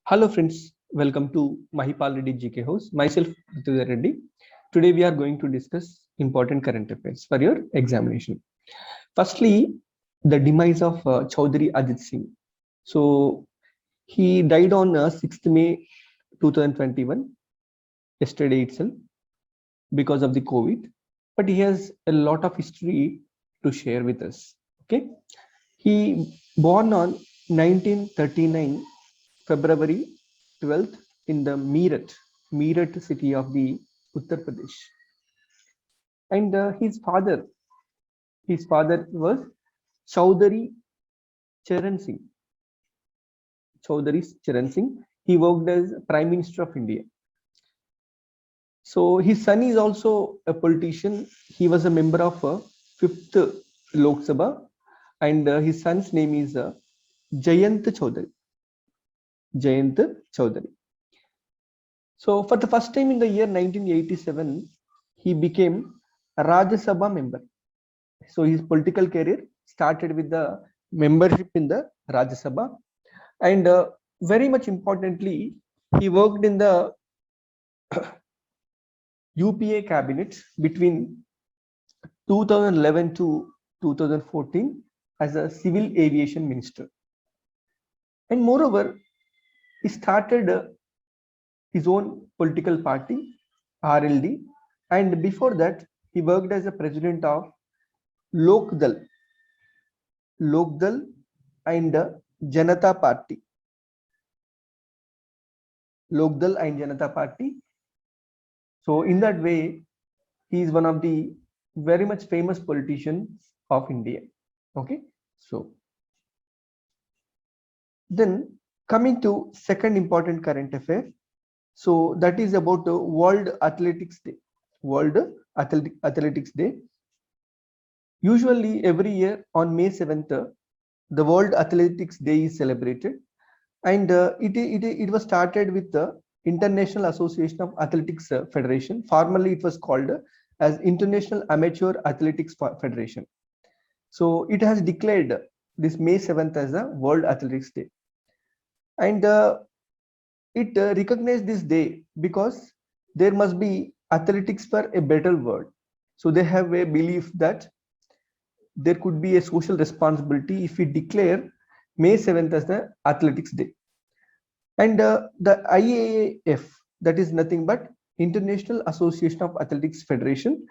Hello friends, welcome to Mahipal Reddy GK House. Myself Prithviraj Reddy. Today we are going to discuss important current affairs for your examination. Firstly, the demise of Chaudhary Ajit Singh. So he died on 6th May 2021, yesterday itself, because of the COVID. But he has a lot of history to share with us. Okay, he born on 1939 February 12th in the Meerut city of the Uttar Pradesh. And his father was Chaudhary Charan Singh. Chaudhary Charan Singh. He worked as Prime Minister of India. So his son is also a politician. He was a member of fifth Lok Sabha, and his son's name is Jayant Chaudhary. Jayant Chaudhary. So for the first time in the year 1987, he became a Rajya Sabha member. So his political career started with the membership in the Rajya Sabha, and very much importantly, he worked in the UPA cabinet between 2011 to 2014 as a civil aviation minister. And moreover, he started his own political party, RLD, and before that, he worked as a president of Lokdal, Lokdal and Janata Party. Lokdal and Janata Party. So in that way, he is one of the very much famous politicians of India. Okay, so then coming to second important current affair. So that is about World Athletics Day. World Athletics Day. Usually every year on May 7th, the World Athletics Day is celebrated, and it was started with the International Association of Athletics Federation. Formerly it was called as International Amateur Athletics Federation. So it has declared this May 7th as a World Athletics Day, and it recognized this day because there must be athletics for a better world. So they have a belief that there could be a social responsibility if we declare May 7th as the Athletics Day. And the IAAF, that is nothing but International Association of Athletics Federation,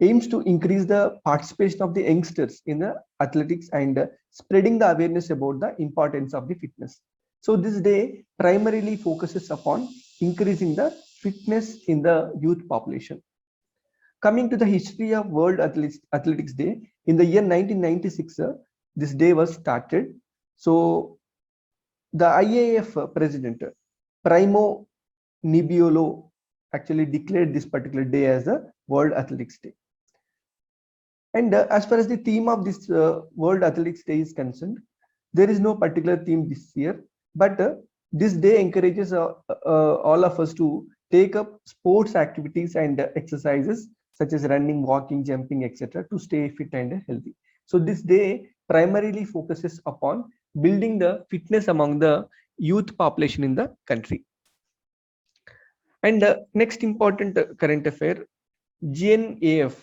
aims to increase the participation of the youngsters in the athletics and spreading the awareness about the importance of the fitness. So this day primarily focuses upon increasing the fitness in the youth population. Coming to the history of World Athletics Day, in the year 1996, this day was started. So the IAAF president, Primo Nibiolo, actually declared this particular day as the World Athletics Day. And as far as the theme of this World Athletics Day is concerned, there is no particular theme this year, but this day encourages all of us to take up sports activities and exercises such as running, walking, jumping, etc. to stay fit and healthy. So this day primarily focuses upon building the fitness among the youth population in the country. And next important current affair, GNAF,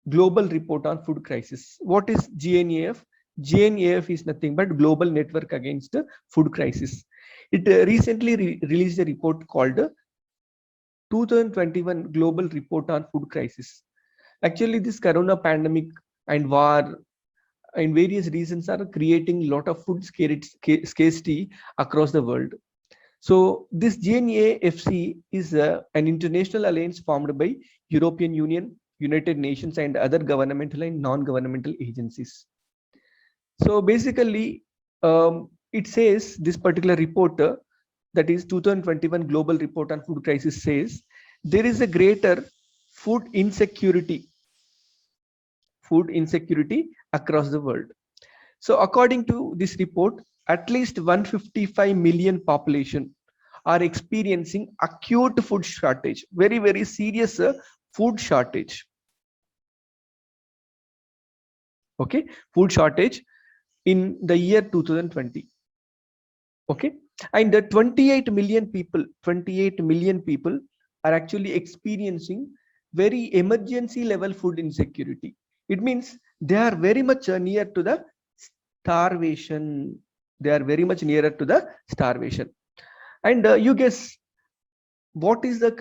Global Report on Food Crisis. What is GNAF? GNAF is nothing but Global Network Against Food Crisis. It recently released a report called 2021 Global Report on Food Crisis. Actually, this corona pandemic and war and various reasons are creating a lot of food scarcity across the world. So this GNAFC is an international alliance formed by European Union, United Nations, and other governmental and non-governmental agencies. So basically, it says this particular report, that is 2021 Global Report on Food Crisis, says there is a greater food insecurity across the world. So according to this report, at least 155 million population are experiencing acute food shortage, very, very serious food shortage. Okay, food shortage in the year 2020. Okay, And 28 million people are actually experiencing very emergency level food insecurity. It means they are very much near to the starvation. They are very much nearer to the starvation. And you guess what is the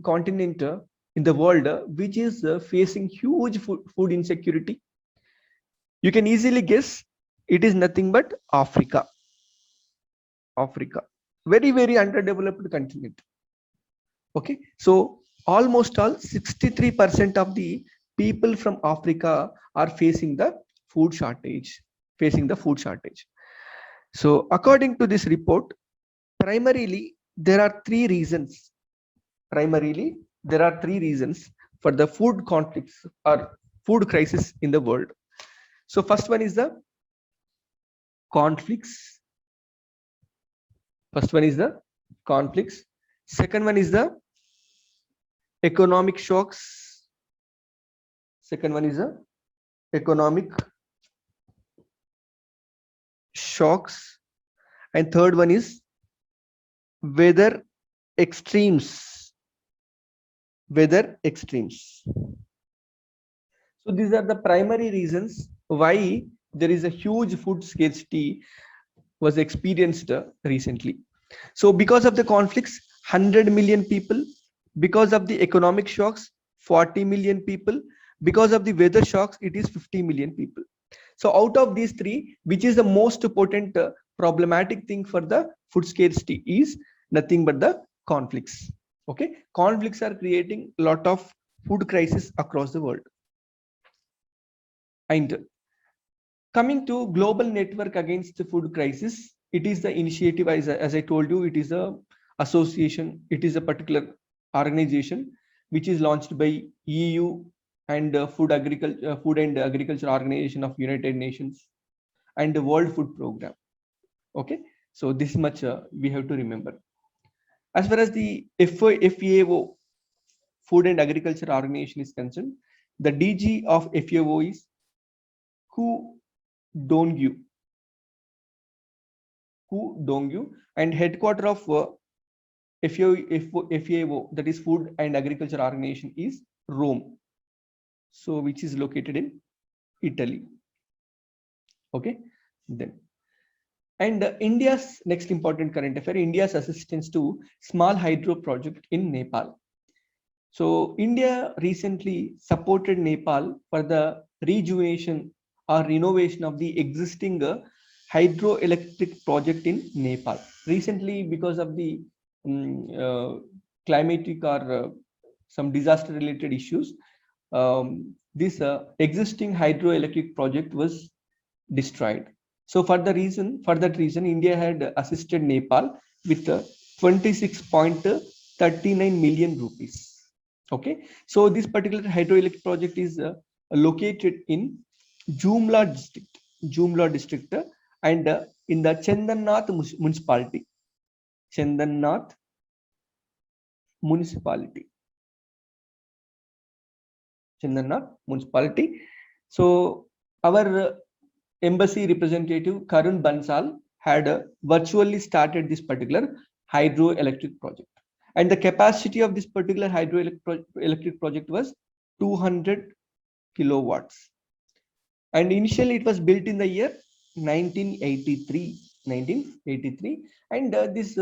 continent in the world which is facing huge food insecurity? You can easily guess it is nothing but Africa. Africa, very underdeveloped continent. Okay, so almost all 63% of the people from Africa are facing the food shortage. So according to this report, primarily there are three reasons. For the food conflicts or food crisis in the world. So first one is the conflicts. Second one is the economic shocks. And third one is weather extremes. So these are the primary reasons why there is a huge food scarcity was experienced recently. So because of the conflicts, 100 million people. Because of the economic shocks, 40 million people. Because of the weather shocks, it is 50 million people. So out of these three, which is the most potent problematic thing for the food scarcity is nothing but the conflicts. Okay, conflicts are creating a lot of food crisis across the world. And coming to global network against the food crisis, it is the initiative, as I told you, it is a association, it is a particular organization which is launched by EU and Food and Agriculture Organization of United Nations and the World Food Program. Okay, so this much we have to remember. As far as the FAO, Food and Agriculture Organization is concerned, the DG of FAO is Ku Dongyu, and headquarter of FAO, that is Food and Agriculture Organization, is Rome, so which is located in Italy. Okay, then. And India's next important current affair, India's assistance to small hydro project in Nepal. So India recently supported Nepal for the rejuvenation or renovation of the existing hydroelectric project in Nepal. Recently, because of the climatic or some disaster related issues, this existing hydroelectric project was destroyed. So for that reason, India had assisted Nepal with 26.39 million rupees. Okay, so this particular hydroelectric project is located in Jumla district, and in the Chandannath municipality. So our embassy representative Karun Bansal had virtually started this particular hydroelectric project, and the capacity of this particular hydroelectric project was 200 kilowatts, and initially it was built in the year 1983, and this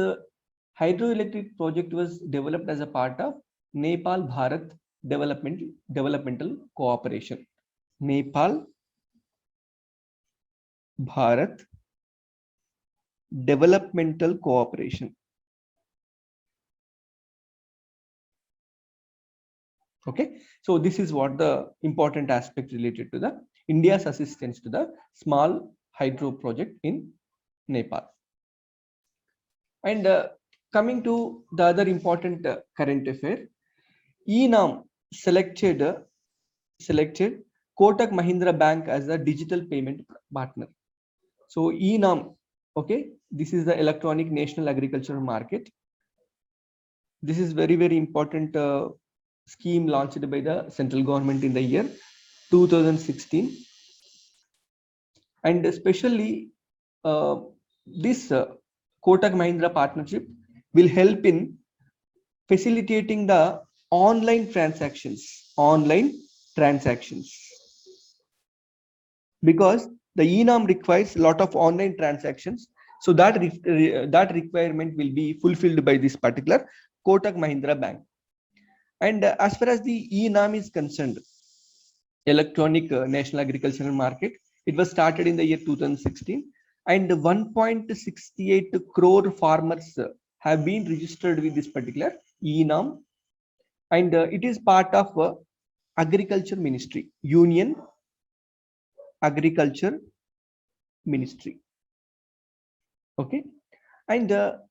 hydroelectric project was developed as a part of Nepal Bharat developmental cooperation. Nepal Bharat developmental cooperation. Okay, so this is what the important aspect related to the India's assistance to the small hydro project in Nepal. And coming to the other important current affair, ENAM selected Kotak Mahindra Bank as a digital payment partner. So ENAM, okay, this is the Electronic National Agricultural Market. This is very important scheme launched by the central government in the year 2016, and especially this Kotak Mahindra partnership will help in facilitating the online transactions, because the ENAM requires a lot of online transactions. So that requirement will be fulfilled by this particular Kotak Mahindra Bank. And as far as the ENAM is concerned, Electronic National Agricultural Market, it was started in the year 2016, and 1.68 crore farmers have been registered with this particular ENAM, and it is part of Agriculture Ministry, Union Agriculture Ministry. Okay, and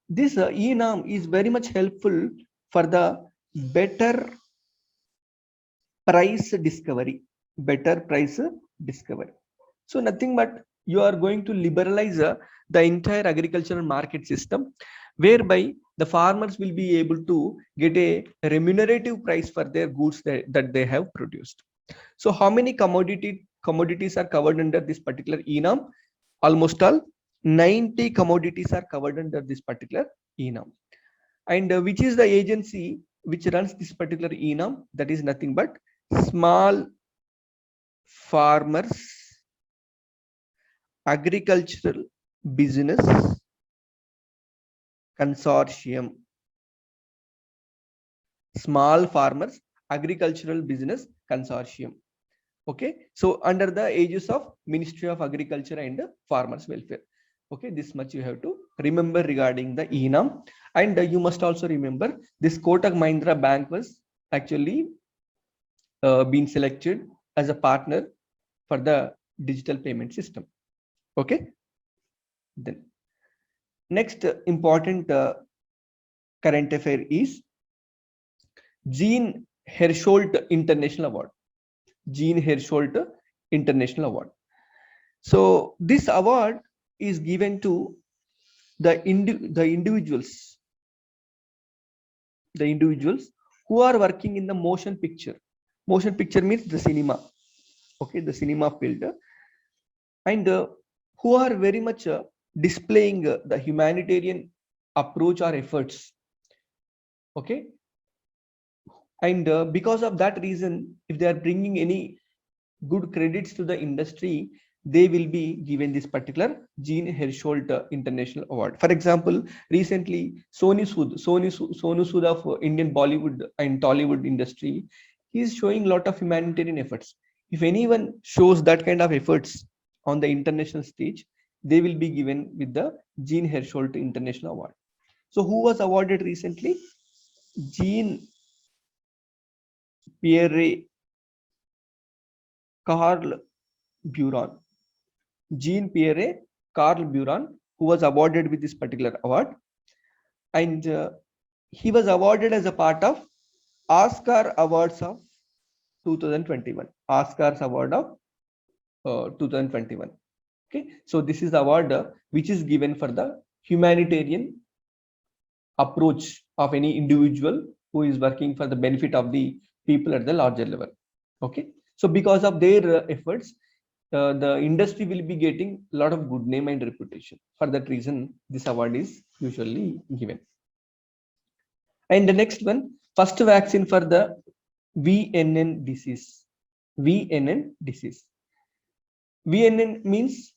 this ENAM is very much helpful for the better price discovery. So nothing but you are going to liberalize the entire agricultural market system, whereby the farmers will be able to get a remunerative price for their goods that they have produced. So how many commodities are covered under this particular ENAM? Almost all 90 commodities are covered under this particular ENAM. And which is the agency which runs this particular ENAM? That is nothing but Small Farmers Agricultural Business Consortium. Small Farmers Agricultural Business Consortium. Okay, so under the aegis of Ministry of Agriculture and Farmers Welfare. Okay, this much you have to remember regarding the ENAM. And you must also remember this Kotak Mahindra Bank was actually been selected as a partner for the digital payment system. Okay, then next important current affair is Jean Hersholt International Award. Jean Hersholt International Award. So this award is given to the individuals who are working in the motion picture. Motion picture means the cinema. Okay, the cinema field, and who are very much displaying the humanitarian approach or efforts. Okay, and because of that reason, if they are bringing any good credits to the industry, they will be given this particular Jean Hersholt International Award. For example, recently Sonu Sood of Indian Bollywood and Tollywood industry, he is showing a lot of humanitarian efforts. If anyone shows that kind of efforts on the international stage, they will be given with the Jean Hersholt International Award. So who was awarded recently? Jean Pierre Carl Buron. Jean Pierre Carl Buron, who was awarded with this particular award, and he was awarded as a part of Oscar Awards of 2021. Oscars Award of 2021. Okay, so this is the award which is given for the humanitarian approach of any individual who is working for the benefit of the people at the larger level. Okay, so because of their efforts, the industry will be getting a lot of good name and reputation. For that reason, this award is usually given. And the next one, first vaccine for the VNN disease. VNN disease. VNN means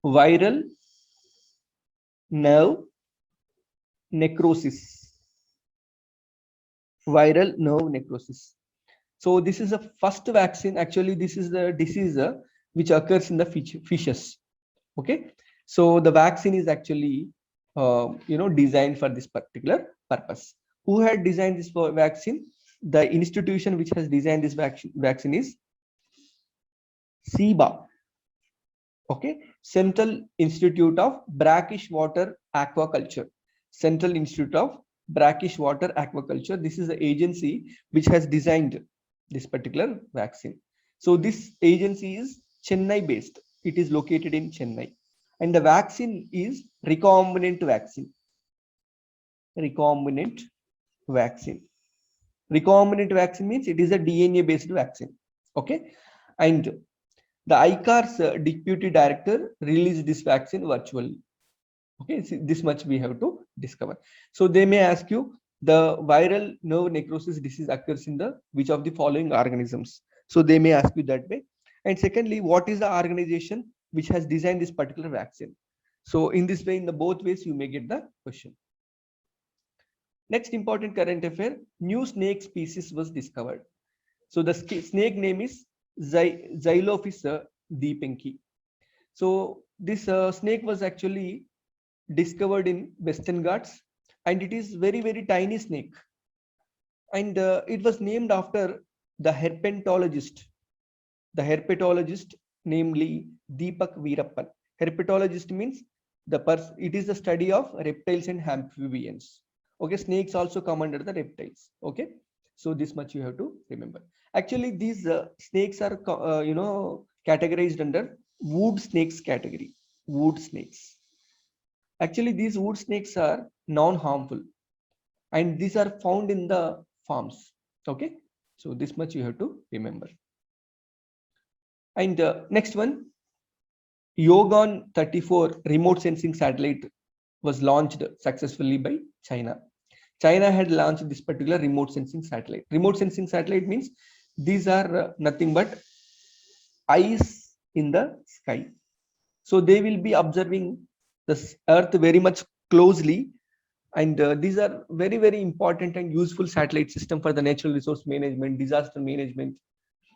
viral nerve necrosis. Viral nerve necrosis. So this is the first vaccine. Actually, this is the disease which occurs in the fishes. Okay, so the vaccine is actually designed for this particular purpose. Who had designed this vaccine? The institution which has designed this vaccine is CIBA. Okay, Central Institute of Brackish Water Aquaculture. Central Institute of Brackish Water Aquaculture. This is the agency which has designed this particular vaccine. So this agency is Chennai based. It is located in Chennai, and the vaccine is recombinant vaccine. Recombinant vaccine. Recombinant vaccine means it is a DNA based vaccine. Okay, and the ICAR's deputy director released this vaccine virtually. Okay, so this much we have to discover. So they may ask you the viral nerve necrosis disease occurs in the which of the following organisms. So they may ask you that way. And secondly, what is the organization which has designed this particular vaccine? So in this way, in the both ways, you may get the question. Next important current affair: new snake species was discovered. So the snake name is Xylophis deepenki. So this snake was actually discovered in Western Ghats, and it is very tiny snake, and it was named after the herpetologist, namely Deepak Veerappan. Herpetologist means it is the study of reptiles and amphibians. Okay, snakes also come under the reptiles. Okay, so this much you have to remember. Actually, these snakes are categorized under wood snakes category. Wood snakes. Actually, these wood snakes are non-harmful, and these are found in the farms. Okay, so this much you have to remember. And next one, Yogon 34 remote sensing satellite was launched successfully by China. China had launched this particular remote sensing satellite. Remote sensing satellite means these are nothing but eyes in the sky. So they will be observing the Earth very much closely, and these are very important and useful satellite system for the natural resource management, disaster management.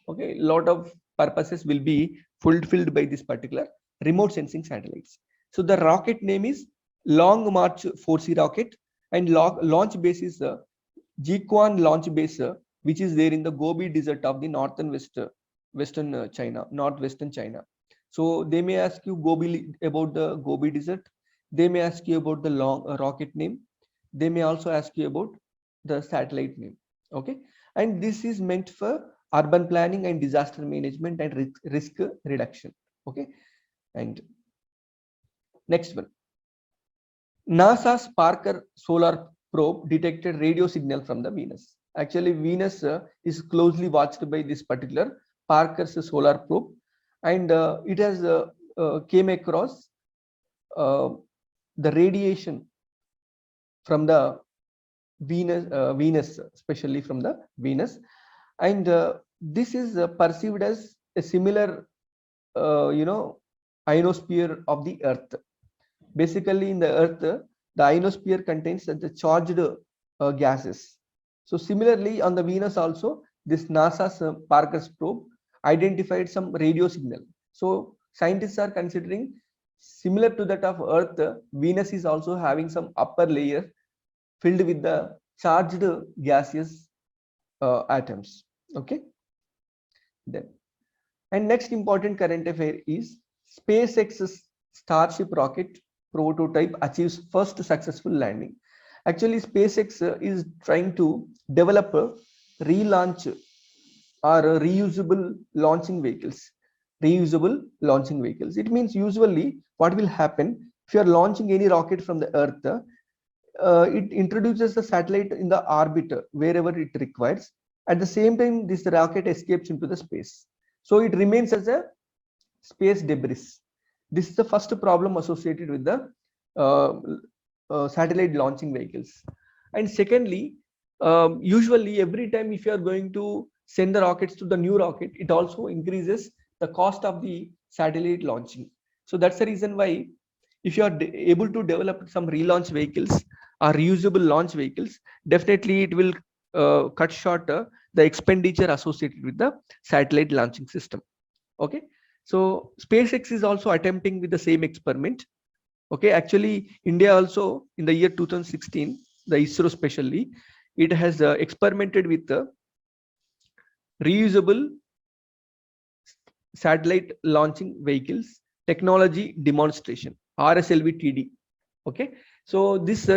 Okay, lot of purposes will be fulfilled by this particular remote sensing satellites. So the rocket name is Long March 4C rocket, and launch base is Jiquan launch base, which is there in the Gobi Desert of the western China, northwestern China. So they may ask you about the Gobi Desert. They may ask you about the long rocket name. They may also ask you about the satellite name. Okay, and this is meant for urban planning and disaster management and risk reduction. Okay, and next one, NASA's Parker solar probe detected radio signal from the Venus. Actually, Venus is closely watched by this particular Parker's solar probe, and it has came across the radiation from the Venus, especially from the Venus, and this is perceived as a similar, ionosphere of the Earth. Basically, in the Earth, the ionosphere contains the charged gases. So similarly, on the Venus also, this NASA's Parker's probe identified some radio signal. So scientists are considering similar to that of Earth, Venus is also having some upper layer filled with the charged gaseous atoms. Okay. Then, and next important current affair is SpaceX's Starship rocket prototype achieves first successful landing. Actually, SpaceX is trying to develop a relaunch or reusable launching vehicles. Reusable launching vehicles. It means usually what will happen if you are launching any rocket from the Earth, it introduces the satellite in the orbit wherever it requires. At the same time, this rocket escapes into the space. So it remains as a space debris. This is the first problem associated with the satellite launching vehicles. And secondly, usually every time if you are going to send the rockets to the new rocket, it also increases the cost of the satellite launching. So that's the reason why if you are able to develop some relaunch vehicles or reusable launch vehicles, definitely it will cut short the expenditure associated with the satellite launching system. Okay, so SpaceX is also attempting with the same experiment. Okay, actually India also in the year 2016, the ISRO specially, it has experimented with the reusable satellite launching vehicles technology demonstration, RSLV-TD. Okay, so this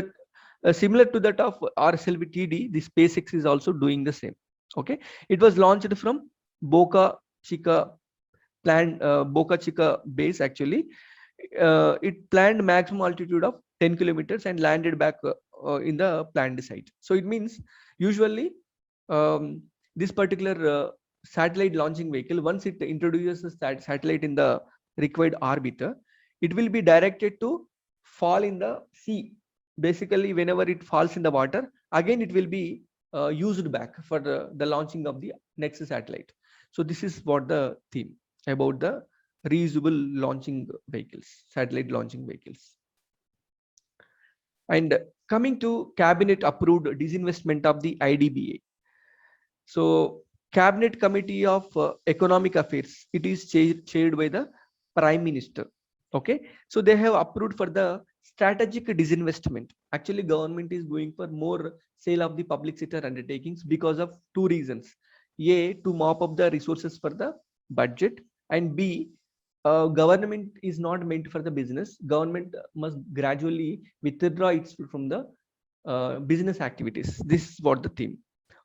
similar to that of RSLV-TD, the SpaceX is also doing the same. Okay, it was launched from Boca Chica base. Actually, it planned maximum altitude of 10 kilometers and landed back in the planned site. So it means usually this particular satellite launching vehicle, once it introduces the satellite in the required orbit, it will be directed to fall in the sea. Basically, whenever it falls in the water, again it will be used back for the launching of the next satellite. So this is what the theme about the reusable launching vehicles, satellite launching vehicles. And coming to cabinet approved disinvestment of the IDBA. So Cabinet Committee of Economic Affairs, it is chaired by the Prime Minister. Okay, so they have approved for the strategic disinvestment. Actually, government is going for more sale of the public sector undertakings because of two reasons: A, to mop up the resources for the budget, and B, government is not meant for the business. Government must gradually withdraw its from the business activities. This is what the theme.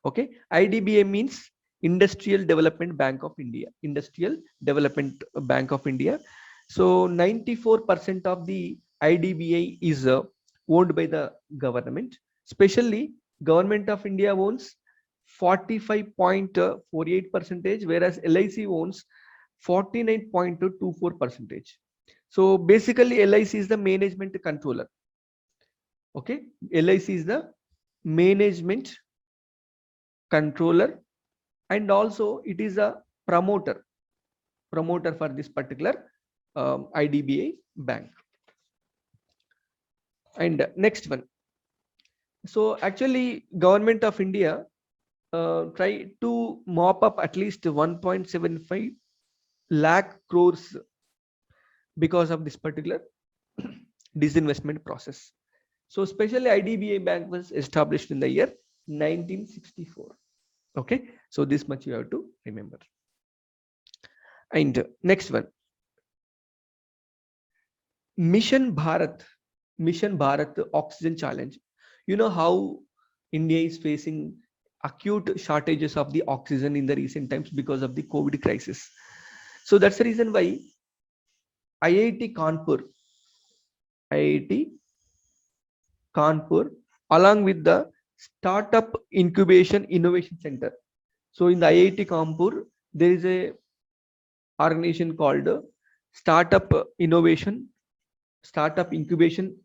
Okay, IDBA means Industrial Development Bank of India. Industrial Development Bank of India. So 94% of the IDBA is owned by the government. Especially, Government of India owns 45.48 percentage, whereas LIC owns 49.24 percentage. So basically, LIC is the management controller. Okay, LIC is the management controller, and also it is a promoter for this particular IDBA bank. And next one. So actually, Government of India try to mop up at least 1.75 lakh crores because of this particular disinvestment process. So especially IDBA bank was established in the year 1964. Okay, so this much you have to remember. And next one, Mission Bharat oxygen challenge. You know how India is facing acute shortages of the oxygen in the recent times because of the COVID crisis. So that's the reason why IIT Kanpur along with the Startup Incubation Innovation Center. So in the IIT Kanpur, there is a organization called Startup Incubation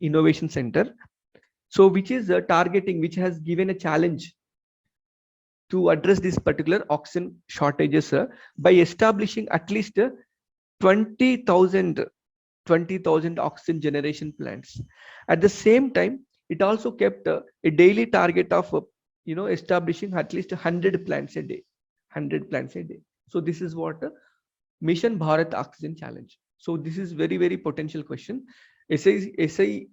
Innovation Center. So which is targeting, which has given a challenge to address this particular oxygen shortages by establishing at least 20,000 oxygen generation plants. At the same time, it also kept a daily target of establishing at least 100 plants a day. So this is what Mission Bharat Oxygen Challenge. So this is very, very potential question. SIIC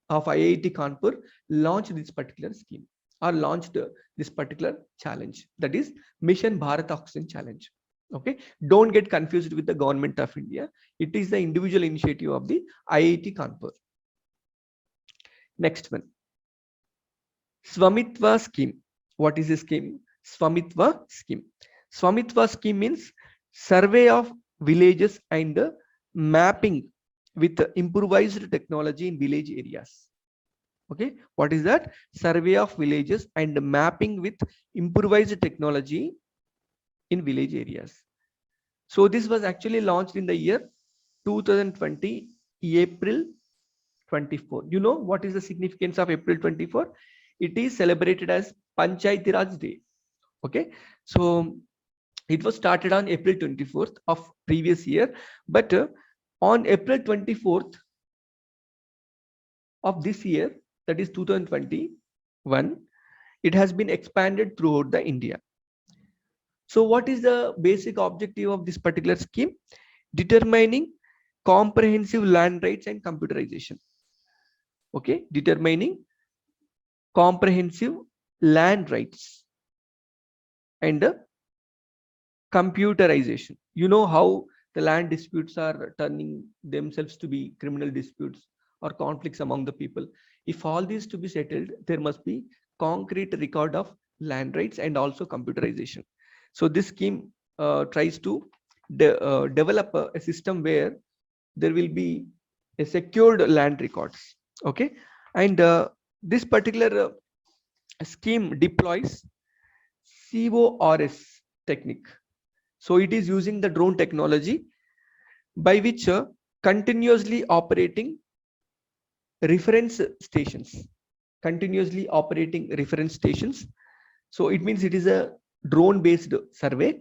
of IIT Kanpur launched this particular scheme, or launched this particular challenge, that is Mission Bharat Oxygen Challenge. Okay, don't get confused with the Government of India. It is the individual initiative of the IIT Kanpur. Next one, Swamitva scheme. What is this scheme? Swamitva scheme. Swamitva scheme means survey of villages and mapping with improvised technology in village areas. Okay, what is that? Survey of villages and mapping with improvised technology in village areas. So this was actually launched in the year 2020, April 24. You know what is the significance of April 24? It is celebrated as Panchayati Raj Day. Okay, so it was started on April 24th of previous year, but on April 24th of this year, that is 2021, it has been expanded throughout the India. So what is the basic objective of this particular scheme? Determining comprehensive land rights and computerization. Okay, determining comprehensive land rights and computerization. You know how the land disputes are turning themselves to be criminal disputes or conflicts among the people. If all these to be settled, there must be concrete record of land rights and also computerization. So this scheme tries to develop a system where there will be a secured land records. Okay, and this particular scheme deploys CORS technique. So it is using the drone technology by which continuously operating reference stations, continuously operating reference stations. So it means it is a drone based survey,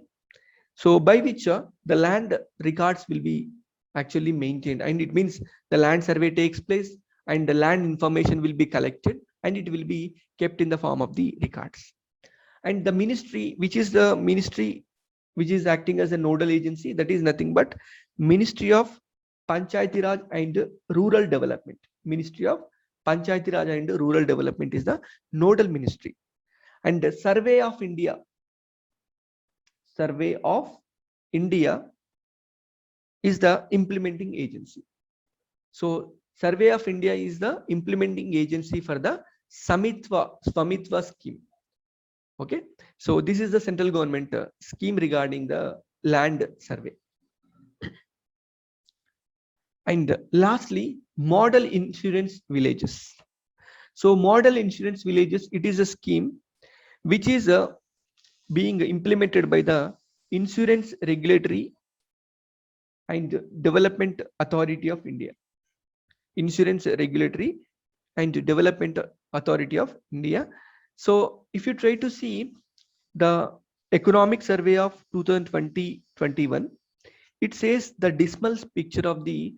so by which the land records will be actually maintained, and it means the land survey takes place and the land information will be collected and it will be kept in the form of the records. And the ministry, which is the ministry which is acting as a nodal agency, that is nothing but Ministry of Panchayati Raj and Rural Development. Ministry of Panchayati Raj and Rural Development is the nodal ministry. And the Survey of India is the implementing agency. So Survey of India is the implementing agency for the Swamitva scheme. Okay, so this is the central government scheme regarding the land survey. And lastly, model insurance villages. So model insurance villages, it is a scheme which is being implemented by the Insurance Regulatory and Development Authority of India. Insurance Regulatory and Development Authority of India. So if you try to see the economic survey of 2020-21, it says the dismal picture of the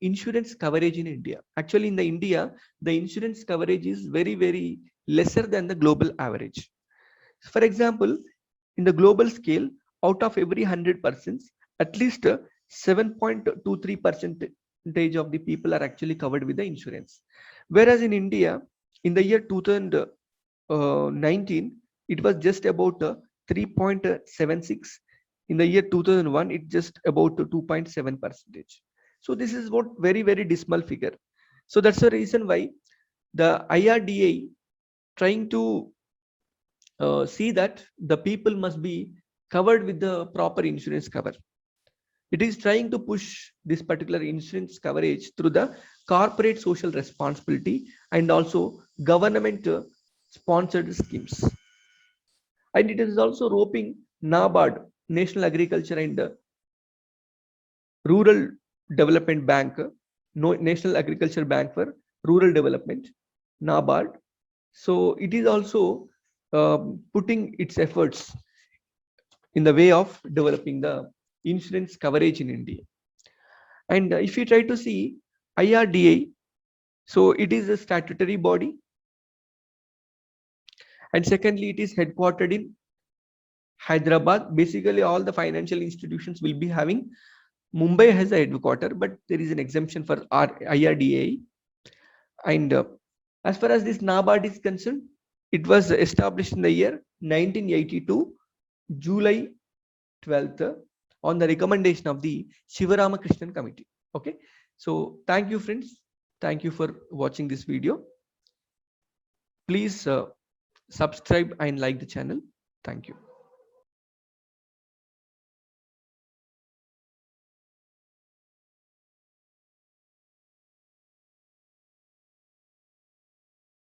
insurance coverage in India. Actually, in the India, the insurance coverage is very, very lesser than the global average. For example, in the global scale, out of every 100 persons, at least 7.23% of the people are actually covered with the insurance. Whereas in India, in the year 2019, it was just about 3.76. In the year 2001, it just about 2.7%. So this is what very, very dismal figure. So that's the reason why the IRDA trying to see that the people must be covered with the proper insurance cover. It is trying to push this particular insurance coverage through the corporate social responsibility and also government sponsored schemes. And it is also roping NABARD, National Agriculture and Rural Development Bank, National Agriculture Bank for Rural Development, NABARD. So it is also putting its efforts in the way of developing the insurance coverage in India. And if you try to see IRDA, so it is a statutory body. And secondly, it is headquartered in Hyderabad. Basically, all the financial institutions will be having Mumbai has a headquarter, but there is an exemption for IRDA. And as far as this NABARD is concerned, it was established in the year 1982, July 12th, on the recommendation of the Shivaramakrishnan Committee. Okay, so thank you, friends. Thank you for watching this video. Please subscribe and like the channel. Thank you.